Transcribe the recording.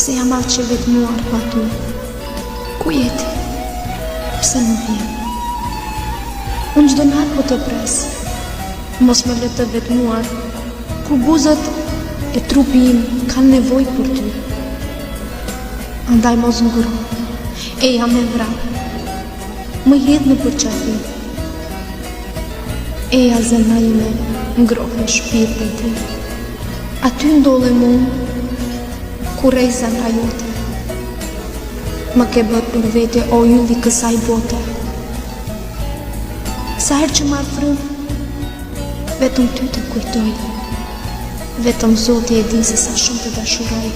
Se jam atë që vetmuar pa ty. Ku jeti? Pse nuk vjen? Unë çdo natë po të pres. Mos më le të vetmuar, kur buzët e trupi im kanë nevojë për ty. Andaj mos ngro, e jam e vrap. Më hedh në përqafi. Eja zemra ime ngrohe shpirtin ti. Aty ndodhem unë, kur rej zemra jote. Më ke bërë për vete o ylli kësaj bote. Sa herë që marrë frymë, vetëm ty të kujtoj. Vetëm Zoti e di se sa shumë të dashuroj.